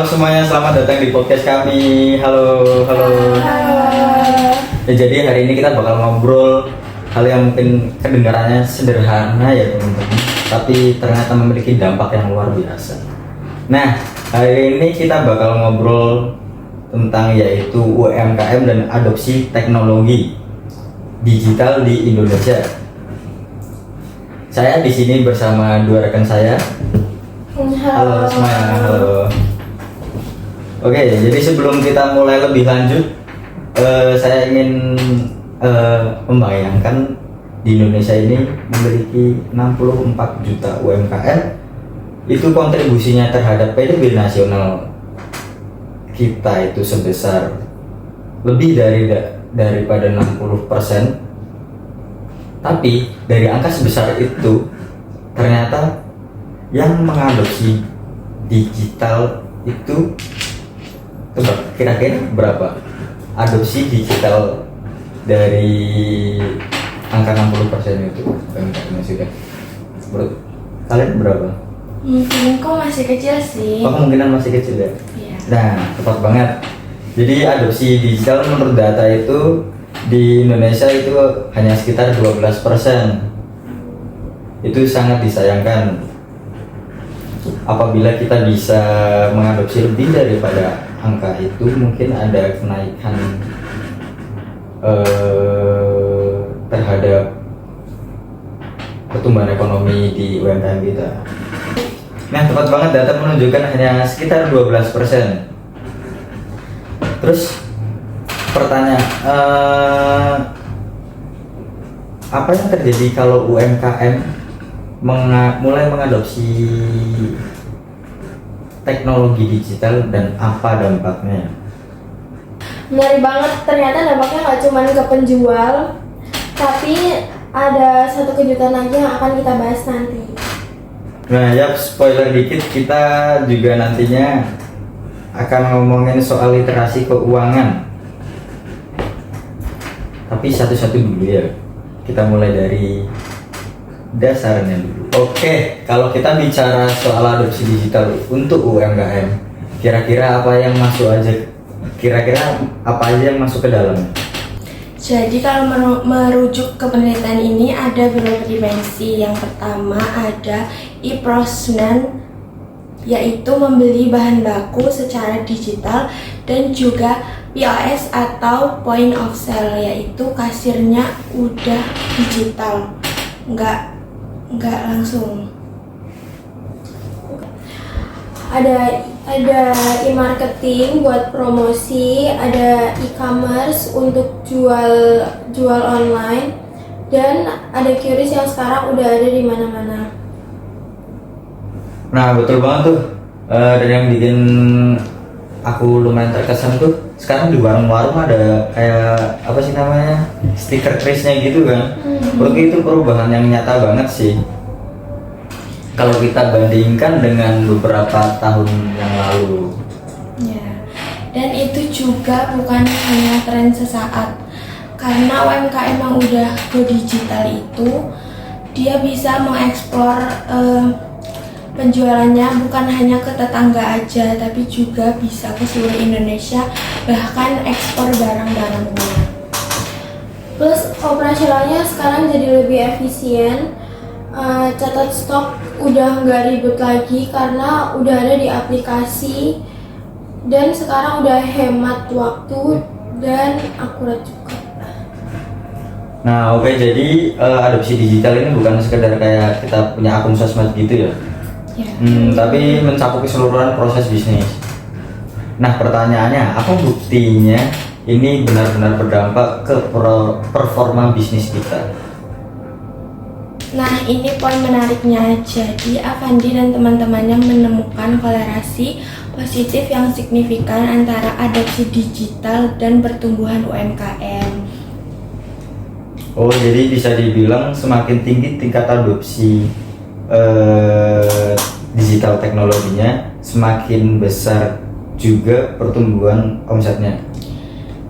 semuanya, selamat datang di podcast kami. Halo, halo. Ya, jadi hari ini kita bakal ngobrol hal yang mungkin kedengarannya sederhana ya teman-teman, tapi ternyata memiliki dampak yang luar biasa. Nah, hari ini kita bakal ngobrol tentang yaitu UMKM dan adopsi teknologi digital di Indonesia. Saya di sini bersama dua rekan saya. Halo semuanya, halo. Oke, jadi sebelum kita mulai lebih lanjut, saya ingin membayangkan di Indonesia ini memiliki 64 juta UMKM. Itu kontribusinya terhadap PDB nasional kita itu sebesar lebih daripada 60%. Tapi dari angka sebesar itu ternyata yang mengadopsi digital itu kira-kira berapa? Adopsi digital dari angka 60% itu sudah. Menurut kalian berapa? Kok masih kecil sih. Kemungkinan masih kecil ya? Iya. Nah, tepat banget. Jadi adopsi digital menurut data itu di Indonesia itu hanya sekitar 12%. Itu sangat disayangkan. Apabila kita bisa mengadopsi lebih daripada angka itu, mungkin ada kenaikan terhadap pertumbuhan ekonomi di UMKM kita. Nah, tepat banget, data menunjukkan hanya sekitar 12%. Terus pertanyaan, apa yang terjadi kalau UMKM mulai mengadopsi teknologi digital dan apa dampaknya? Menarik banget, ternyata dampaknya nggak cuma ke penjual, tapi ada satu kejutan lagi yang akan kita bahas nanti. Nah ya, spoiler dikit, kita juga nantinya akan ngomongin soal literasi keuangan. Tapi satu-satu dulu ya, kita mulai dari dasarnya dulu. Oke, kalau kita bicara soal adopsi digital untuk UMKM, kira-kira apa yang masuk aja? Kira-kira apa aja yang masuk ke dalamnya? Jadi kalau merujuk ke penelitian ini ada beberapa dimensi. Yang pertama ada e-procurement, yaitu membeli bahan baku secara digital, dan juga POS atau point of sale, yaitu kasirnya udah digital, nggak langsung. Ada e-marketing buat promosi, ada e-commerce untuk jual online, dan ada QRIS yang sekarang udah ada di mana-mana. Nah betul banget tuh, dan yang bikin aku lumayan terkesan tuh, sekarang di warung-warung ada kayak apa sih namanya, stiker krisnya gitu kan. Menurut itu perubahan yang nyata banget sih kalau kita bandingkan dengan beberapa tahun yang lalu. Ya, dan itu juga bukan hanya tren sesaat, karena UMKM yang udah go digital itu dia bisa mengeksplor penjualannya bukan hanya ke tetangga aja, tapi juga bisa ke seluruh Indonesia, bahkan ekspor barang-barangnya. Plus operasionalnya sekarang jadi lebih efisien. Catat stok udah nggak ribet lagi karena udah ada di aplikasi, dan sekarang udah hemat waktu dan akurat juga. Nah oke, jadi adopsi digital ini bukan sekedar kayak kita punya akun sosmed gitu ya, tapi mencakup keseluruhan proses bisnis. Nah pertanyaannya, apa buktinya ini benar-benar berdampak ke performa bisnis kita? Nah, ini poin menariknya. Jadi, Avandi dan teman-temannya menemukan kolerasi positif yang signifikan antara adopsi digital dan pertumbuhan UMKM. Oh, jadi bisa dibilang semakin tinggi tingkat adopsi digital teknologinya, semakin besar juga pertumbuhan omsetnya.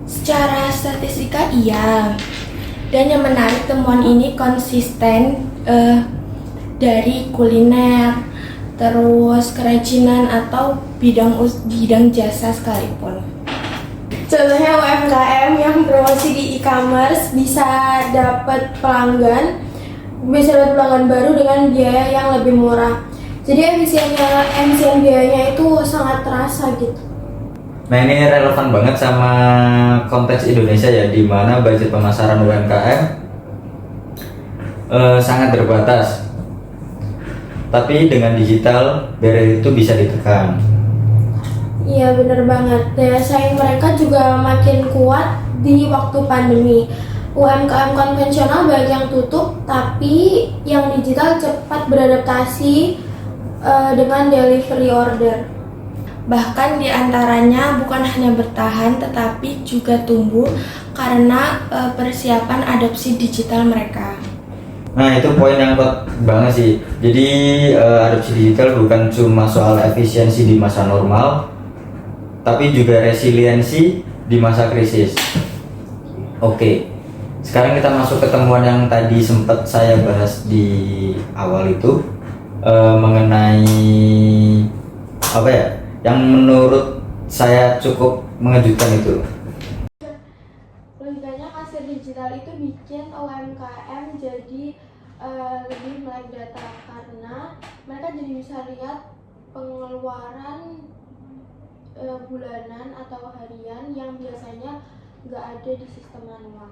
Secara statistika iya. Dan yang menarik, temuan ini konsisten dari kuliner, terus kerajinan atau bidang jasa sekalipun. Contohnya UMKM yang promosi di e-commerce bisa dapat pelanggan baru dengan biaya yang lebih murah. Jadi efisien biayanya itu sangat terasa gitu. Nah ini relevan banget sama konteks Indonesia ya, di mana budget pemasaran UMKM sangat terbatas. Tapi dengan digital barrier itu bisa ditekan. Iya bener banget, daya saing mereka juga makin kuat di waktu pandemi. UMKM konvensional banyak yang tutup, tapi yang digital cepat beradaptasi dengan delivery order. Bahkan diantaranya bukan hanya bertahan, tetapi juga tumbuh karena persiapan adopsi digital mereka. Nah itu poin yang kuat banget sih. Jadi adopsi digital bukan cuma soal efisiensi di masa normal, tapi juga resiliensi di masa krisis. Oke, sekarang kita masuk ke temuan yang tadi sempat saya bahas di awal itu, mengenai apa ya, yang menurut saya cukup mengejutkan itu. Logikanya kasir digital itu bikin UMKM jadi lebih melek data karena mereka jadi bisa lihat pengeluaran bulanan atau harian yang biasanya nggak ada di sistem manual.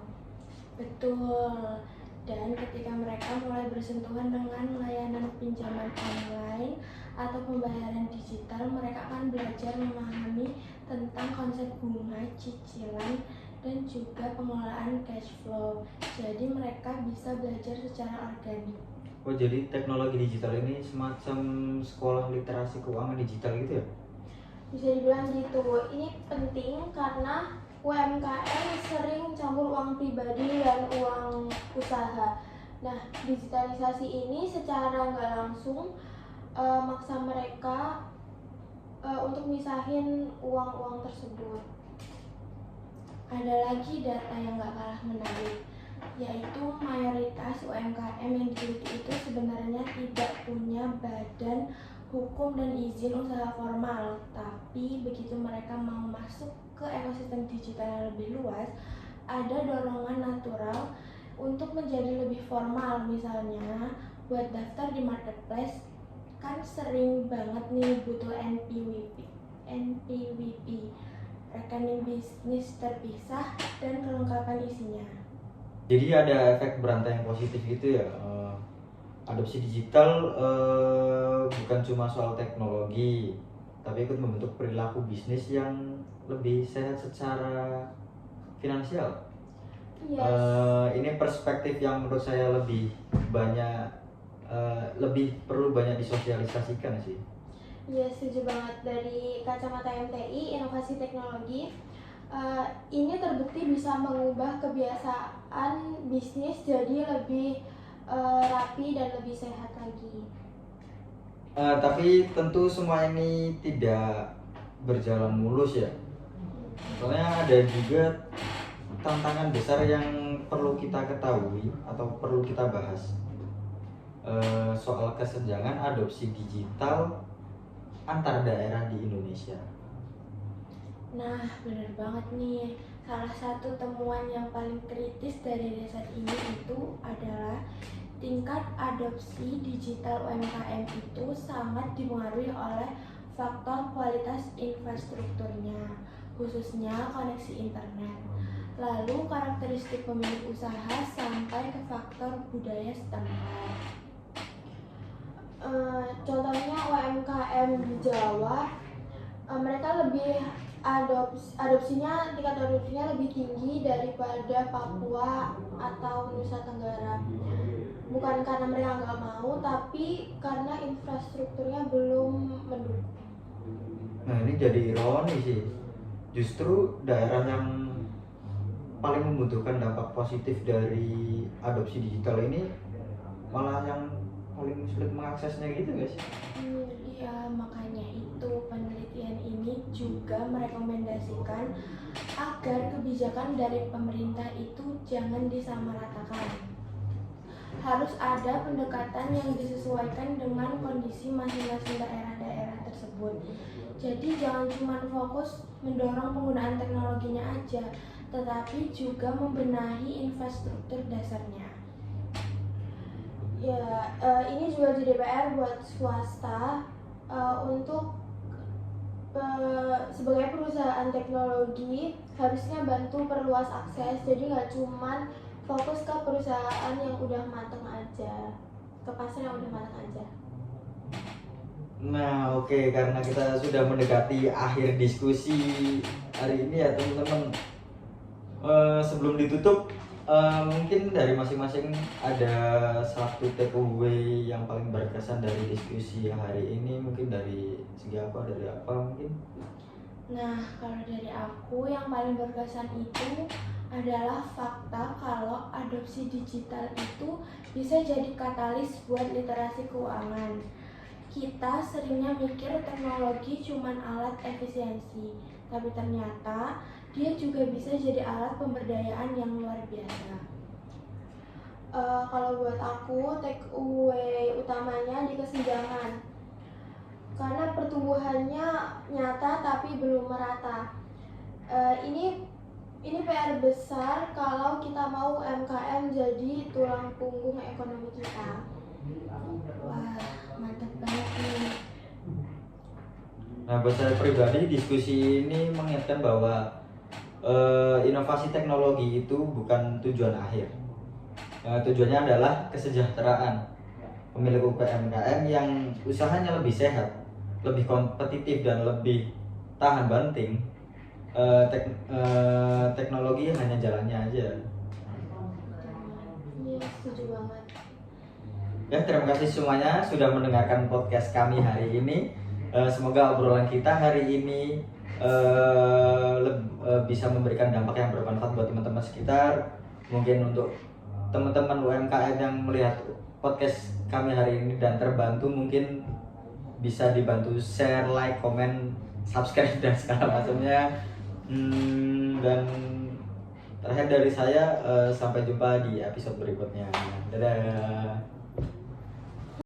Betul. Dan ketika mereka mulai bersentuhan dengan layanan pinjaman online atau pembayaran digital, mereka akan belajar memahami tentang konsep bunga, cicilan, dan juga pengelolaan cash flow. Jadi mereka bisa belajar secara organik. Oh jadi teknologi digital ini semacam sekolah literasi keuangan digital gitu ya? Bisa dibilang gitu. Ini penting karena UMKM sering campur uang pribadi dan uang usaha. Nah, digitalisasi ini secara nggak langsung maksa mereka untuk misahin uang-uang tersebut. Ada lagi data yang nggak kalah menarik, yaitu mayoritas UMKM yang diteliti itu sebenarnya tidak punya badan hukum dan izin usaha formal, tapi begitu mereka mau masuk ke ekosistem digital yang lebih luas, ada dorongan natural untuk menjadi lebih formal. Misalnya buat daftar di marketplace kan sering banget nih butuh NPWP, rekening bisnis terpisah dan kelengkapan isinya. Jadi ada efek berantai yang positif gitu ya. Adopsi digital bukan cuma soal teknologi, tapi ikut membentuk perilaku bisnis yang lebih sehat secara finansial. Yes. Ini perspektif yang menurut saya lebih perlu banyak disosialisasikan sih. Iya, setuju banget. Dari kacamata MTI, inovasi teknologi ini terbukti bisa mengubah kebiasaan bisnis jadi lebih rapi dan lebih sehat lagi. Tapi tentu semua ini tidak berjalan mulus ya. Soalnya ada juga tantangan besar yang perlu kita ketahui atau perlu kita bahas, soal kesenjangan adopsi digital antar daerah di Indonesia. Nah, benar banget nih. Salah satu temuan yang paling kritis dari riset ini itu adalah tingkat adopsi digital UMKM itu sangat dipengaruhi oleh faktor kualitas infrastrukturnya, khususnya koneksi internet. Lalu karakteristik pemilik usaha sampai ke faktor budaya setempat. Contohnya UMKM di Jawa, mereka lebih tingkat adopsinya lebih tinggi daripada Papua atau Nusa Tenggara. Bukan karena mereka nggak mau, tapi karena infrastrukturnya belum mendukung. Nah ini jadi ironi sih, justru daerah yang paling membutuhkan dampak positif dari adopsi digital ini malah yang paling sulit mengaksesnya gitu guys. Iya, makanya itu penelitian ini juga merekomendasikan agar kebijakan dari pemerintah itu jangan disamaratakan. harus ada pendekatan yang disesuaikan dengan kondisi masing-masing daerah-daerah tersebut. Jadi jangan cuma fokus mendorong penggunaan teknologinya aja, tetapi juga membenahi infrastruktur dasarnya. Ya, ini juga jadi PR buat swasta untuk sebagai perusahaan teknologi harusnya bantu perluas akses, jadi nggak cuman fokus ke perusahaan yang udah mateng aja, ke pasar yang udah mateng aja. Nah, oke, karena kita sudah mendekati akhir diskusi hari ini ya teman-teman. Sebelum ditutup, mungkin dari masing-masing ada satu takeaway yang paling berkesan dari diskusi hari ini. Mungkin dari segi apa, dari apa mungkin? Nah, kalau dari aku yang paling berkesan itu adalah fakta kalau adopsi digital itu bisa jadi katalis buat literasi keuangan. Kita seringnya mikir teknologi cuman alat efisiensi, tapi ternyata dia juga bisa jadi alat pemberdayaan yang luar biasa. Kalau buat aku, take away utamanya di kesenjangan, karena pertumbuhannya nyata tapi belum merata. Ini PR besar kalau kita mau UMKM jadi tulang punggung ekonomi kita. Wah, mantap banget nih. Nah, buat saya pribadi diskusi ini mengingatkan bahwa inovasi teknologi itu bukan tujuan akhir. Tujuannya adalah kesejahteraan pemilik UMKM yang usahanya lebih sehat, lebih kompetitif dan lebih tahan banting. Teknologi hanya jalannya aja. Iya, setuju banget. Ya, terima kasih semuanya sudah mendengarkan podcast kami hari ini. Semoga obrolan kita hari ini bisa memberikan dampak yang bermanfaat buat teman-teman sekitar. Mungkin untuk teman-teman UMKM yang melihat podcast kami hari ini dan terbantu, mungkin bisa dibantu share, like, komen, subscribe dan segala macamnya. Dan terakhir dari saya, sampai jumpa di episode berikutnya. Dadah.